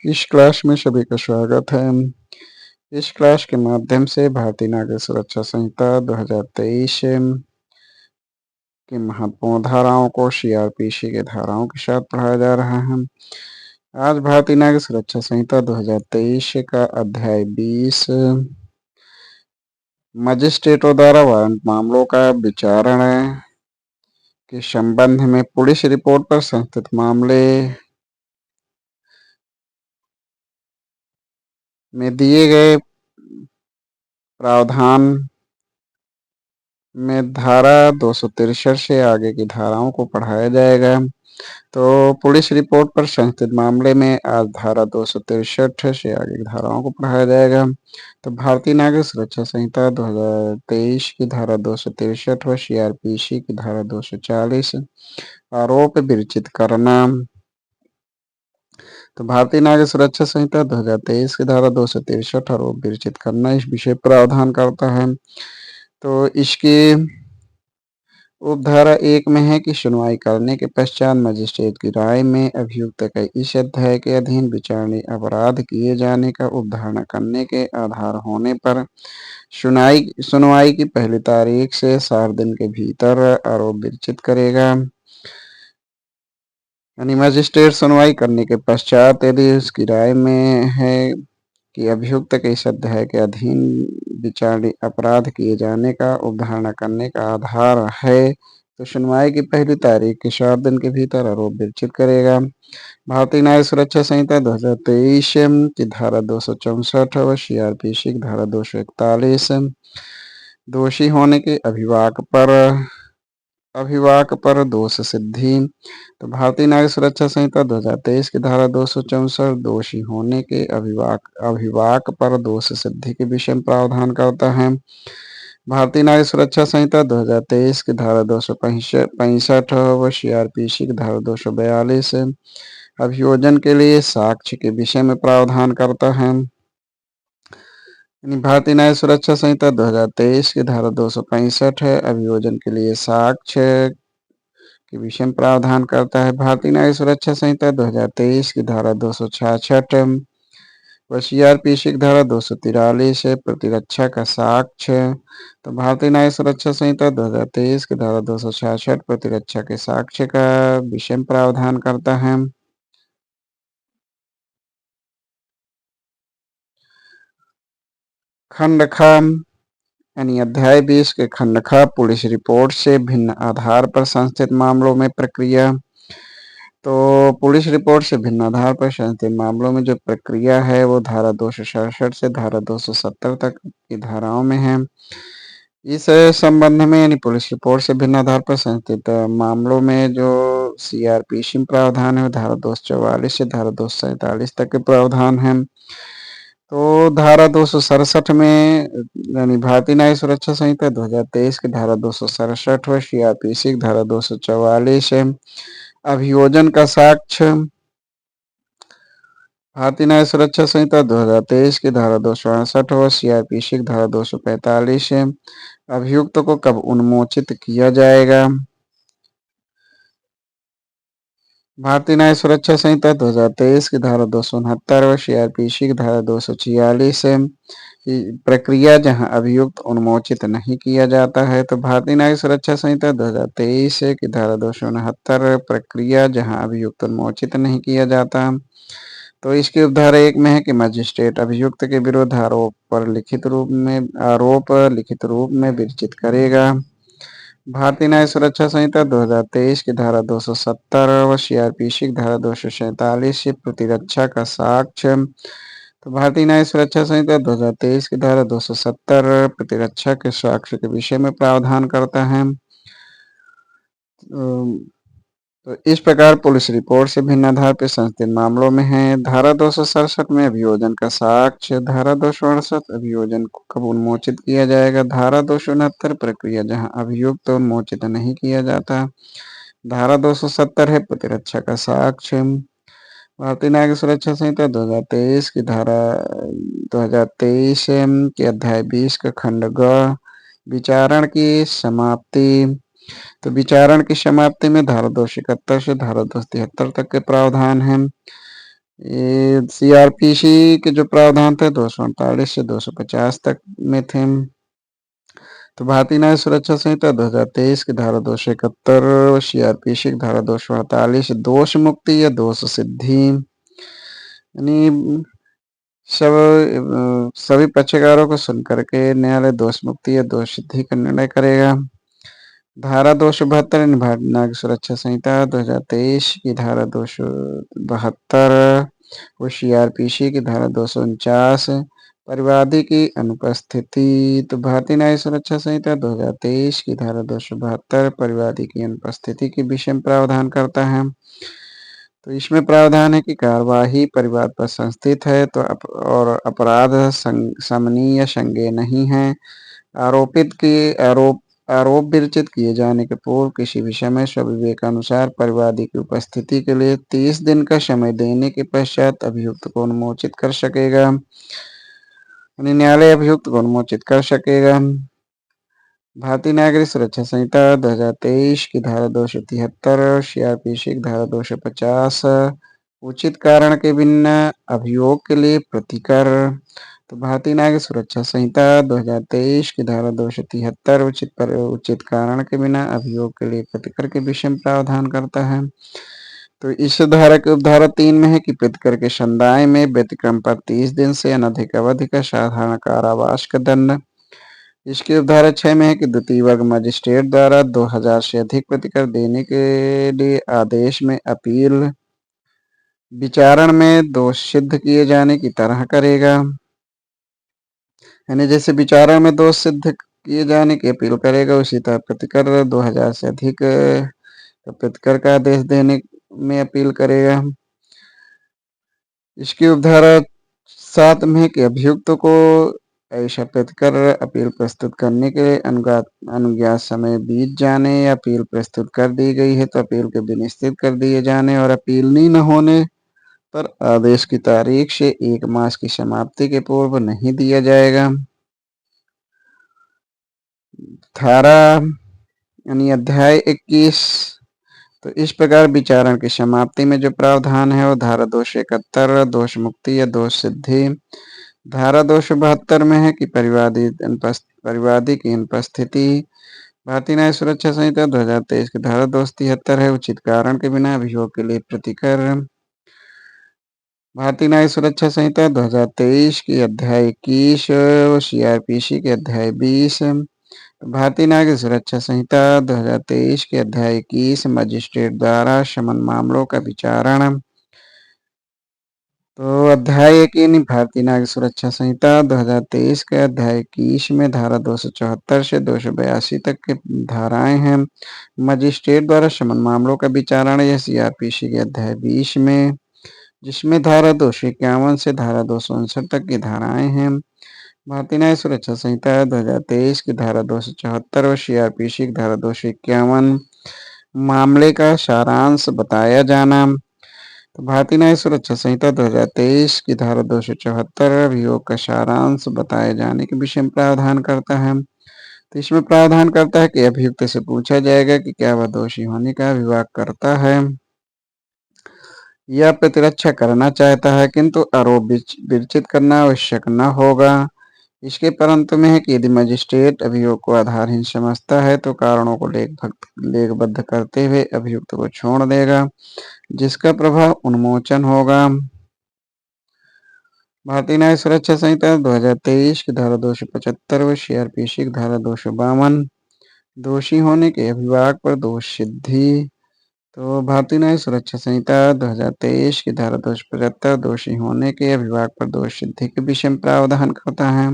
इस क्लास में सभी का स्वागत है। इस क्लास के माध्यम से भारतीय नागरिक सुरक्षा संहिता 2023 की महत्वपूर्ण धाराओं को सीआरपीसी के धाराओं के साथ पढ़ाया जा रहा है। आज भारतीय नागरिक सुरक्षा संहिता 2023 का अध्याय 20 मजिस्ट्रेटों द्वारा वारंट मामलों का विचारण के संबंध में पुलिस रिपोर्ट पर संस्थित मामले में दिए गए प्रावधान में धारा 263 से आगे की धाराओं को पढ़ाया जाएगा। तो पुलिस रिपोर्ट पर संस्थित मामले में आज धारा 263 से आगे की धाराओं को पढ़ाया जाएगा। तो भारतीय नागरिक सुरक्षा संहिता 2023 की धारा 263 व सीआरपीसी की धारा 240 आरोप विरचित करना। तो भारतीय नागरिक सुरक्षा संहिता 2023 की धारा 263 आरोप विरचित करना इस विषय प्रावधान करता है। तो इसकी उपधारा 1 में है कि सुनवाई करने के पश्चात मजिस्ट्रेट की राय में अभियुक्त का इस अध्याय के अधीन विचारणीय अपराध किए जाने का उपधारणा करने के आधार होने पर सुनवाई की पहली तारीख से 60 दिन के भीतर आरोप विरचित करेगा। यानी मजिस्ट्रेट सुनवाई करने के पश्चात यदि उसकी राय में है कि अभियुक्त के इस अध्याय के अधीन विचारणीय अपराध किए जाने का उपधारणा करने का आधार है तो सुनवाई की पहली तारीख के 60 दिन के भीतर आरोप विरचित करेगा। भारतीय न्याय सुरक्षा संहिता 2023 की धारा 264 व सीआरपीसी की धारा 241 दोषी होने के अभिभावक पर दोष सिद्धि। तो भारतीय नागरिक सुरक्षा संहिता 2023 की धारा 264 दोषी होने के अभिभावक पर दोष सिद्धि के विषय में प्रावधान करता है। भारतीय नागरिक सुरक्षा संहिता 2023 की धारा 265 व सीआरपीसी की धारा 242 अभियोजन के लिए साक्ष्य के विषय में प्रावधान करता है। भारतीय न्याय सुरक्षा संहिता 2023 की धारा 265 है अभियोजन के लिए साक्ष्य के विषय में प्रावधान करता है। भारतीय न्याय सुरक्षा संहिता 2023 की धारा 266 व सीआरपीसी की धारा 243 है प्रतिरक्षा का साक्ष्य। तो भारतीय न्याय सुरक्षा संहिता 2023 की धारा 266 प्रतिरक्षा के साक्ष्य का विषय में प्रावधान करता है। खंड ख यानी अध्याय 20 के खंड ख पुलिस रिपोर्ट से भिन्न आधार पर संस्थित मामलों में प्रक्रिया। तो पुलिस रिपोर्ट से भिन्न आधार पर संस्थित मामलों में जो प्रक्रिया है वो धारा 267 से धारा 270 तक की धाराओं में है। इस संबंध में यानी पुलिस रिपोर्ट से भिन्न आधार पर संस्थित मामलों में जो सीआरपीसी में प्रावधान है वो धारा 244 से धारा 247 तक के प्रावधान है। तो धारा 267 में यानी भारतीय न्याय सुरक्षा संहिता 2023 की धारा 267 व सीआरपीसी की धारा 244 अभियोजन का साक्ष्य। भारतीय न्याय सुरक्षा संहिता 2023 की धारा 268 व सीआरपीसी की धारा 245 अभियुक्त को कब उन्मोचित किया जाएगा। भारतीय न्याय सुरक्षा संहिता 2023 की धारा 269 व सीआरपीसी की धारा 246 प्रक्रिया जहां अभियुक्त उन्मोचित नहीं किया जाता है। तो भारतीय न्याय सुरक्षा संहिता 2023 की धारा 269 प्रक्रिया जहां अभियुक्त उन्मोचित नहीं किया जाता। तो इसकी उपधारा 1 में है कि मजिस्ट्रेट अभियुक्त के विरुद्ध आरोप लिखित रूप में विरचित करेगा। भारतीय न्याय सुरक्षा संहिता 2023 की धारा 270 व सीआरपीसी की धारा 247 प्रतिरक्षा का साक्ष्य। तो भारतीय न्याय सुरक्षा संहिता 2023 की धारा 270 प्रतिरक्षा के साक्ष्य के विषय में प्रावधान करता है। तो इस प्रकार पुलिस रिपोर्ट से भिन्न आधार पर संस्थित मामलों में है धारा 267 में अभियोजन का साक्ष्य। धारा 268 अभियोजन को कब उन्मोचित किया जाएगा। धारा 269 प्रक्रिया जहां अभियुक्त उन्मोचित नहीं किया जाता। धारा 270 है प्रतिरक्षा का साक्ष्य। भारतीय न्यायिक सुरक्षा संहिता 2023 की धारा 2023 के अध्याय 20 का खंड ग विचारण की समाप्ति। तो विचारण की समाप्ति में धारा 271 से धारा 273 तक के प्रावधान है। ये सीआरपीसी के जो प्रावधान थे 248 से 250 तक में थे। तो भारतीय न्याय सुरक्षा संहिता 2023 की धारा 271, सीआरपीसी की धारा 248 दोष मुक्ति या दोष सिद्धि, यानी सब सभी पक्षकारों को सुन करके न्यायालय दोष मुक्ति या दोष सिद्धि का निर्णय करेगा। धारा 272 भारतीय नागरिक सुरक्षा संहिता 2023 की धारा 272 और सीआरपीसी की धारा 249 परिवादी की अनुपस्थिति। तो भारतीय न्याय सुरक्षा संहिता 2023 की धारा 272 परिवादी की अनुपस्थिति की विषय में प्रावधान करता है। तो इसमें प्रावधान है कि कार्यवाही परिवार पर संस्थित है तो और अपराध समनीय संज्ञेय नहीं है। आरोपित के आरोप विरचित किए जाने के पूर्व किसी भी समय स्वविवेकानुसार परिवादी की उपस्थिति के लिए 30 दिन का समय देने के पश्चात अभियुक्त को उन्मोचित कर सकेगा, न्यायालय अभियुक्त को उन्मोचित कर सकेगा। भारतीय नागरिक सुरक्षा संहिता 2023 की धारा 273, सीआरपीसी की धारा 250 उचित कारण के बिना अभियोग के लिए प्रतिकर। तो भारतीय नागरिक सुरक्षा संहिता 2023 की धारा 273 उचित कारण के बिना अभियोग के लिए प्रतिकर के विषय में प्रावधान करता है। तो इस धारा के उपधारा 3 में है कि प्रतिकर के समुदाय में व्यतिक्रम पर 30 दिन से अनधिक अवधि का साधारण कारावास का दंड। इसकी उपधारा 6 में है कि द्वितीय वर्ग मजिस्ट्रेट द्वारा 2000 से अधिक प्रतिकर देने के लिए आदेश में अपील विचारण में दोष सिद्ध किए जाने की तरह करेगा, यानी जैसे विचारण में दोष सिद्ध किए जाने की अपील करेगा उसी तरह प्रतिकर 2000 से अधिक प्रतिकर का आदेश देने में अपील करेगा। इसकी उपधारा 7 में है कि अभियुक्त को ऐसा प्रतिकर अपील प्रस्तुत करने के लिए अनुज्ञात समय बीत जाने या अपील प्रस्तुत कर दी गई है तो अपील के विनिश्चित कर दिए जाने और अपील न होने पर आदेश की तारीख से 1 मास की समाप्ति के पूर्व नहीं दिया जाएगा। धारा यानी अध्याय 21। तो इस प्रकार विचारण की समाप्ति में जो प्रावधान है वो धारा 271 दोष मुक्ति या दोष सिद्धि। धारा 272 में है कि परिवादी की अनुपस्थिति। भारतीय न्याय सुरक्षा संहिता 2023 की धारा 273 है उचित कारण के बिना अभियोग के लिए प्रतिकर। भारतीय न्याय सुरक्षा संहिता 2023 की अध्याय 21 और सीआरपीसी के अध्याय 20। भारतीय नागरिक सुरक्षा संहिता 2023 के अध्याय 21 मजिस्ट्रेट द्वारा समन मामलों का विचारण। तो अध्याय 1 यानी भारतीय नागरिक सुरक्षा संहिता 2023 के अध्याय 21 में धारा 274 से 282 तक की धाराएं हैं। मजिस्ट्रेट द्वारा समन मामलों का विचारण या सीआरपीसी के अध्याय 20 में, जिसमें धारा 251 से धारा 259 तक की धाराएं हैं। भारतीय न्याय सुरक्षा संहिता 2023 की धारा 274 और सीआरपीसी की धारा 251 मामले का सारांश बताया जाना। तो भारतीय न्याय सुरक्षा संहिता 2023 की धारा 274 अभियोग का सारांश बताए जाने के विषय में प्रावधान करता है। तो इसमें प्रावधान करता है कि अभियुक्त से पूछा जाएगा कि क्या वह दोषी होने का विवाद करता है या प्रतिरक्षा करना चाहता है, किंतु आरोप विरचित करना आवश्यक न होगा। इसके परंतु में है कि यदि मजिस्ट्रेट अभियोग को आधारहीन समझता है तो कारणों को लेखबद्ध करते हुए अभियुक्त को छोड़ देगा, जिसका प्रभाव उन्मोचन होगा। भारतीय न्याय सुरक्षा संहिता 2023 की धारा 275 व सीआरपीसी की धारा 252 दोषी होने के अभिभाग पर दोष सिद्धि। तो भारतीय न्याय सुरक्षा संहिता 2023 की धारा 275 दोषी होने के अभिभाग पर दोष सिद्धि के विषय में प्रावधान करता है।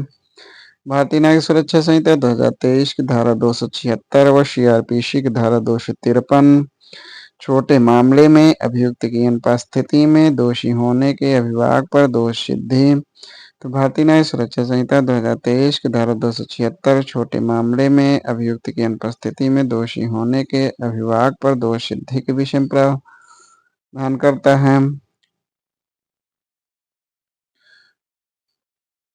भारतीय न्यायिक सुरक्षा संहिता 2023 की धारा 276 व सीआरपीसी की धारा 253 छोटे मामले में अभियुक्त की अनुपस्थिति में दोषी होने के अभिभाग पर दोष सिद्धि। तो भारतीय न्याय सुरक्षा संहिता 2023 की धारा 276 छोटे मामले में अभियुक्त की अनुपस्थिति में दोषी होने के अभिभाग पर दोष सिद्धि के विषय में प्रावधान करता है।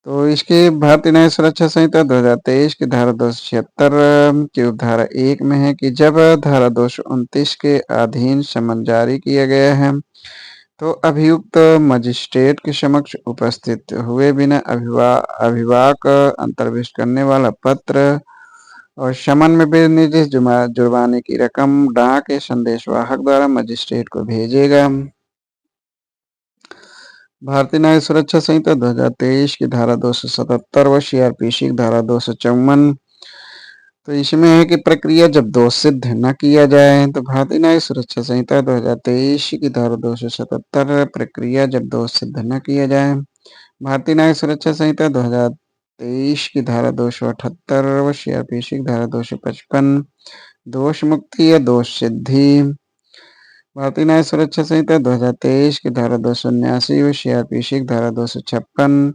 तो इसके भारतीय न्याय सुरक्षा संहिता 2023 की धारा 276 की उपधारा 1 में है कि जब धारा 229 के अधीन समन जारी किया गया है तो अभियुक्त मजिस्ट्रेट के समक्ष उपस्थित हुए बिना अभिभावक अंतर्विष्ट करने वाला पत्र और समन में निर्दिष्ट जुर्माने की रकम डाक के संदेशवाहक द्वारा मजिस्ट्रेट को भेजेगा। भारतीय न्याय सुरक्षा संहिता 2023 की धारा 277 व सीआरपीसी की धारा 254, तो इसमें है कि प्रक्रिया जब दोष सिद्ध न किया जाए, तो भारतीय न्याय सुरक्षा संहिता 2023 की धारा 277 प्रक्रिया जब दोष सिद्ध न किया जाए। भारतीय न्याय सुरक्षा संहिता 2023 की धारा 278 व सीआरपीसी की धारा 255 दोष मुक्ति या दोष सिद्धि। भारतीय न्याय सुरक्षा संहिता 2023 की धारा 279 व सीआरपीसी की धारा 256,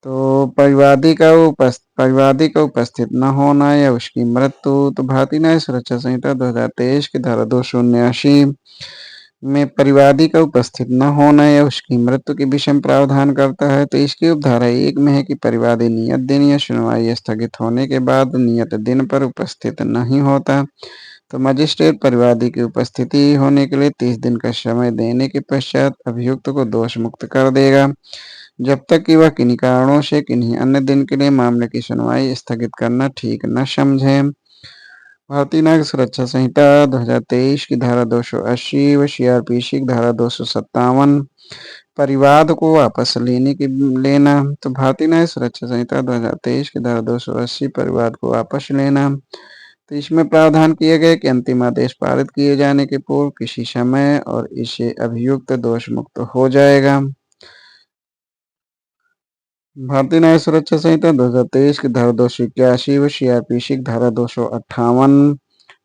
तो परिवादी का उपस्थित न होना या उसकी मृत्यु। तो भारतीय न्याय सुरक्षा संहिता 2023 की धारा 279 में परिवादी का उपस्थित न होना या उसकी मृत्यु की विषम प्रावधान करता है। तो इसकी उपधारा 1 में है कि परिवादी नियत दिन या सुनवाई स्थगित होने के बाद नियत दिन पर उपस्थित नहीं होता, तो मजिस्ट्रेट परिवादी की उपस्थिति होने के लिए 30 दिन का समय देने के पश्चात अभियुक्त को दोष मुक्त कर देगा, जब तक कि वह किन्हीं कारणों से किन्हीं अन्य दिन के लिए मामले की सुनवाई स्थगित करना ठीक न समझे। भारतीय नागरिक सुरक्षा संहिता 2023 की धारा 280 व सीआरपीसी की धारा 257 परिवाद को वापस लेना। तो भारतीय न्याय सुरक्षा संहिता 2023 की धारा 280 परिवाद को वापस लेना, तो इसमें प्रावधान किया गया कि अंतिम आदेश पारित किए जाने के पूर्व किसी समय और इसे अभियुक्त दोष मुक्त हो जाएगा। भारतीय न्याय सुरक्षा संहिता 2023 की धारा 281 व सीआरपीसी की धारा 258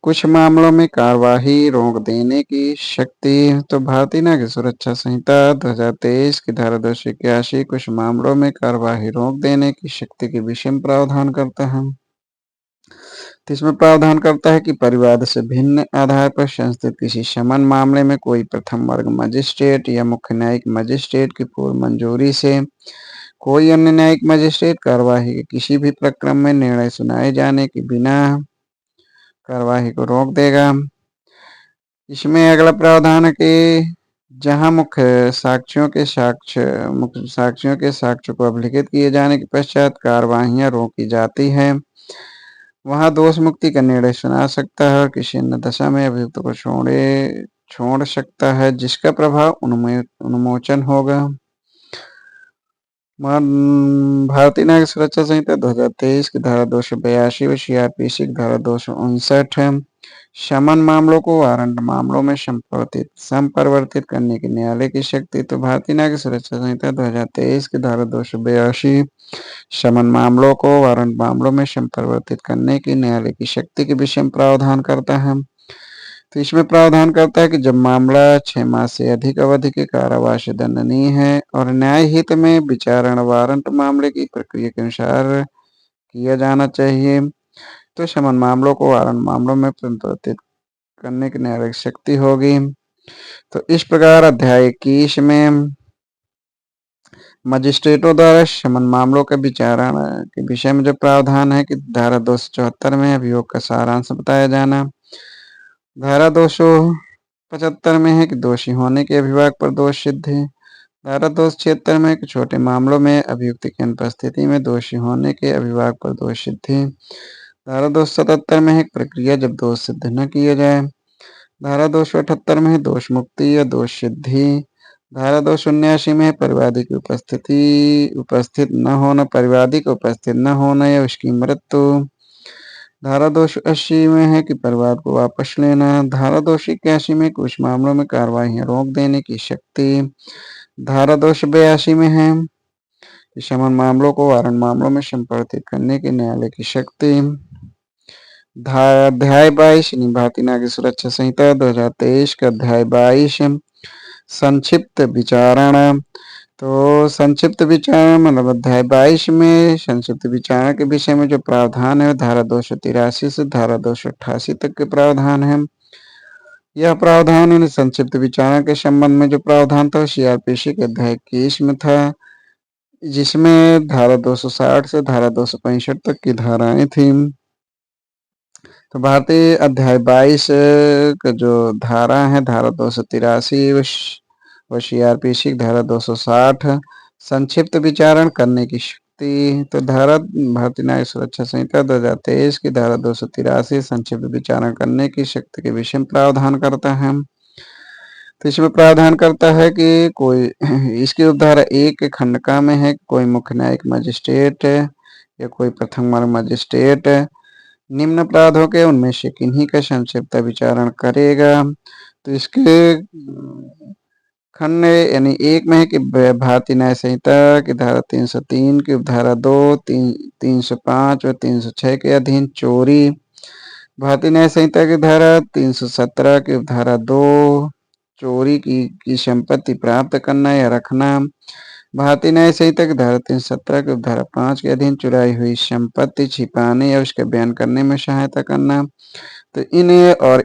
कुछ मामलों में कार्यवाही रोक देने की शक्ति। तो भारतीय नागरिक सुरक्षा संहिता 2023 की धारा 281 कुछ मामलों में कार्यवाही रोक देने की शक्ति के विषय प्रावधान करता है। तो इसमें प्रावधान करता है कि परिवाद से भिन्न आधार पर संस्थित किसी समन मामले में कोई प्रथम वर्ग मजिस्ट्रेट या मुख्य न्यायिक मजिस्ट्रेट की पूर्व मंजूरी से कोई अन्य न्यायिक मजिस्ट्रेट कार्यवाही के किसी भी प्रक्रम में निर्णय सुनाए जाने के बिना कार्यवाही को रोक देगा। इसमें अगला प्रावधान है कि जहां मुख्य साक्ष्यों के साक्ष्य को अभिलिखित किए जाने के पश्चात कार्यवाहियां रोकी जाती है, वहां दोष मुक्ति का निर्णय सुना सकता है और किसी अन्य दशा में अभियुक्त को छोड़ सकता है जिसका प्रभाव उन्मोचन होगा। भारतीय नागरिक सुरक्षा संहिता 2023 की धारा 282 व सीआरपीसी की धारा 259 समन मामलों को वारंट मामलों में संपरिवर्तित करने की न्यायालय की शक्ति। तो भारतीय नागरिक सुरक्षा संहिता 2023 की धारा 282 समन मामलों को वारंट मामलों में संपरिवर्तित करने की न्यायालय की शक्ति के विषय में प्रावधान करता है। तो इसमें प्रावधान करता है कि जब मामला 6 माह से अधिक अवधि के कारावास दंडनीय है और न्याय हित में विचारण वारंट मामले की प्रक्रिया के अनुसार किया जाना चाहिए, तो समन मामलों को वारंट मामलों में परिवर्तित करने की न्यायालयिक शक्ति होगी। तो इस प्रकार अध्याय 21 में मजिस्ट्रेटों द्वारा समन मामलों के विचारण के विषय में जो प्रावधान है कि धारा 274 में अभियोग का सारांश बताया जाना, धारा 275 में है कि दोषी होने के अभिभावक पर दोष सिद्ध है, धारा 276 में कि छोटे मामलों में अभियुक्त की अनुपस्थिति में दोषी होने के अभिभावक पर दोष सिद्ध है, धारा 277 में है प्रक्रिया जब दोष सिद्ध न किया जाए, धारा 278 में है दोष मुक्ति या दोष सिद्धि, धारा 279 में है परिवादी की उपस्थित न होना या उसकी मृत्यु, धारा 280 में है कि परिवाद को वापस लेना, धारा 281 में कुछ मामलों में कार्यवाहियां रोक देने की शक्ति, धारा 282 में है कि समन मामलों को वारंट मामलों में संपरिवर्तित करने की न्यायालय की शक्ति। अध्याय 22 भारतीय नागरिक सुरक्षा संहिता 2023 का अध्याय 22 संक्षिप्त विचारण। तो संक्षिप्त विचारण मतलब अध्याय 22 में संक्षिप्त विचारण के विषय में जो प्रावधान है धारा 283 से धारा 288 तक के प्रावधान है। यह प्रावधान संक्षिप्त विचारण के संबंध में जो प्रावधान था सीआरपीसी के अध्याय 21 में था, जिसमें धारा 260 से धारा 265 तक की धाराएं थी। तो भारतीय अध्याय 22 का जो धारा है धारा 283 व सीआरपीसी की धारा 260 संक्षिप्त विचारण करने की शक्ति। तो धारा भारतीय न्यायिक सुरक्षा संहिता 2023 की धारा 283 संक्षिप्त विचारण करने की शक्ति के विषय में प्रावधान करता है। तो इसमें प्रावधान करता है कि कोई इसकी उपधारा 1 के खंडका में है कोई मुख्य न्यायिक मजिस्ट्रेट या कोई प्रथम वर्ग मजिस्ट्रेट निम्न अपराधों के उनमें से किन्हीं का संक्षिप्त विचारण करेगा। तो इसके खंड यानी 1 में है कि भारतीय न्याय संहिता की धारा 303 की उपधारा 2, 305 और 306 के अधीन चोरी, भारतीय न्याय संहिता की धारा 317 की उपधारा 2 चोरी की संपत्ति प्राप्त करना या रखना, भारतीय न्याय संहिता की धारा 317 की उपधारा 5 के अधीन चुराई हुई संपत्ति छिपाने या उसके बयान करने में सहायता करना। तो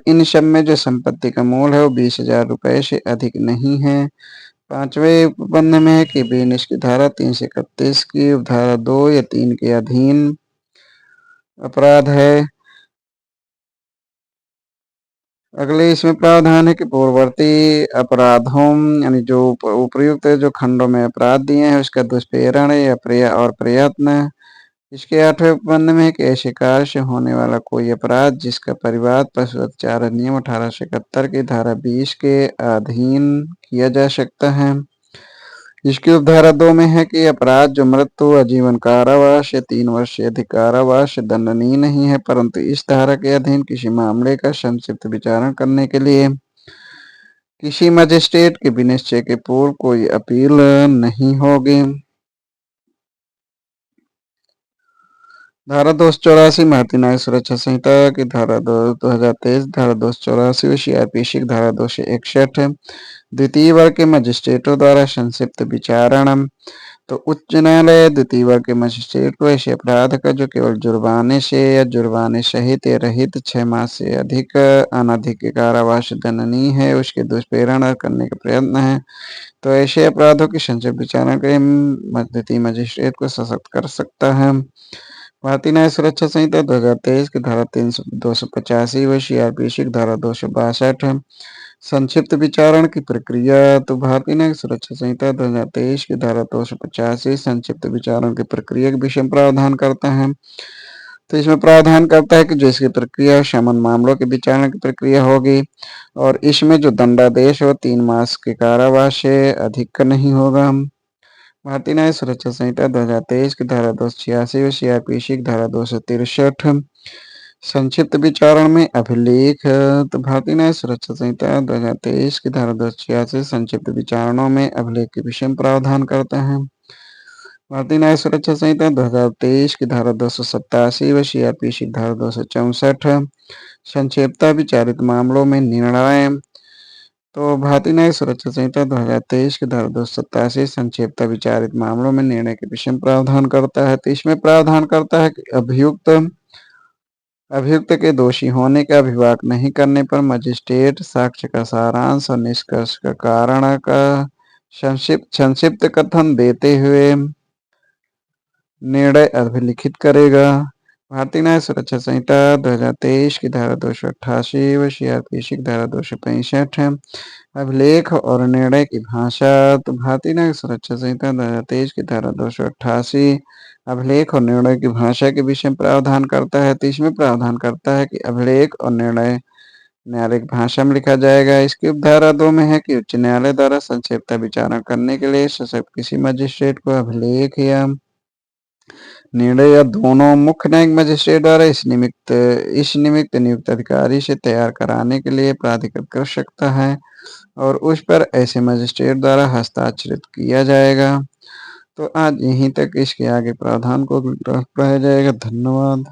इन सब में जो संपत्ति का मूल है वो 20,000 रुपए से अधिक नहीं है। 5वें बंद में है कि बेनिस की धारा 331 की उपधारा 2 या 3 के अधीन अपराध है। अगले इसमें प्रावधान है कि पूर्ववर्ती अपराधों यानी जो उपयुक्त जो खंडों में अपराध दिए हैं उसका दुष्प्रेरण या प्रयत्न। इसके 8वें बंद में है कि ऐसे कार्य से होने वाला कोई अपराध जिसका परिवाद पशु अत्याचार अधिनियम 1871 की धारा 20 के अधीन किया जा सकता है। इसकी उपधारा 2 में है कि अपराध जो मृत्यु आजीवन कारावास या 3 वर्ष से अधिक कारावास से दंडनीय नहीं है, परंतु इस धारा के अधीन किसी मामले का संक्षिप्त विचारण करने के लिए किसी मजिस्ट्रेट के विनिश्चय के पूर्व कोई अपील नहीं होगी। धारा 284 भारतीय न्यायिक सुरक्षा संहिता की धारा 2023 धारा 284 सीआरपीसी की धारा 261 द्वितीय वर्ग के मजिस्ट्रेटों द्वारा संक्षिप्त विचारण। तो उच्च न्यायालय द्वितीय वर्ग के मजिस्ट्रेट को ऐसे अपराध का जो केवल जुर्माने से या जुर्माने सहित या रहित 6 मास से अधिक अनधिक कारावास दंडनीय है उसके दुष्प्रेरण करने का प्रयत्न है, तो ऐसे अपराधों की संक्षिप्त विचारण के द्वितीय मजिस्ट्रेट को सशक्त कर सकता है। भारतीय न्याय सुरक्षा संहिता 2023 की धारा 285 व सीआरपीसी की धारा 262 संक्षिप्त विचारण की प्रक्रिया। तो भारतीय न्याय सुरक्षा संहिता 2023 की धारा 285 संक्षिप्त विचारण की प्रक्रिया के विषय में प्रावधान करता है। तो इसमें प्रावधान करता है कि जो इसकी प्रक्रिया समन मामलों के विचारण की प्रक्रिया होगी और इसमें जो दंडादेश हो 3 मास के कारावास से अधिक का नहीं होगा। भारतीय न्याय सुरक्षा संहिता 2023 की धारा 286 व सीआरपीसी की धारा 263 संक्षिप्त विचारण में अभिलेख। तो भारतीय न्याय सुरक्षा संहिता 2023 की धारा 286 संक्षिप्त विचारणों में अभिलेख के विषय में प्रावधान करता है। भारतीय न्याय सुरक्षा संहिता 2023 की धारा 287 व सीआरपीसी की धारा 264 संक्षिप्त विचारित मामलों में निर्णय। तो भारतीय न्यायिक सुरक्षा संहिता 2023 की धारा 287 संक्षिप्त विचारित मामलों में निर्णय के विषय में प्रावधान करता है। तो इसमें प्रावधान करता है कि अभियुक्त के दोषी होने का अभिवाक नहीं करने पर मजिस्ट्रेट साक्ष्य का सारांश और निष्कर्ष का कारण का संक्षिप्त कथन देते हुए निर्णय अभिलिखित करेगा। भारतीय न्याय सुरक्षा संहिता 2023 की धारा 288 व सीआरपीसी की धारा 265 अभिलेख और निर्णय की भाषा। तो भारतीय न्याय सुरक्षा संहिता 2023 की धारा 288 अभिलेख और निर्णय की भाषा के विषय में प्रावधान करता है। तो इसमें प्रावधान करता है कि अभिलेख और निर्णय न्यायालयिक भाषा में लिखा जाएगा। इसकी उपधारा 2 में है कि उच्च न्यायालय द्वारा संक्षिप्त विचारण करने के लिए सशक्त किसी मजिस्ट्रेट को अभिलेख या निर्णय या दोनों मुख्य न्यायिक मजिस्ट्रेट द्वारा इस निमित्त नियुक्त अधिकारी से तैयार कराने के लिए प्राधिकृत कर सकता है और उस पर ऐसे मजिस्ट्रेट द्वारा हस्ताक्षरित किया जाएगा। तो आज यहीं तक, इसके आगे प्रावधान को पढ़ाया जाएगा। धन्यवाद।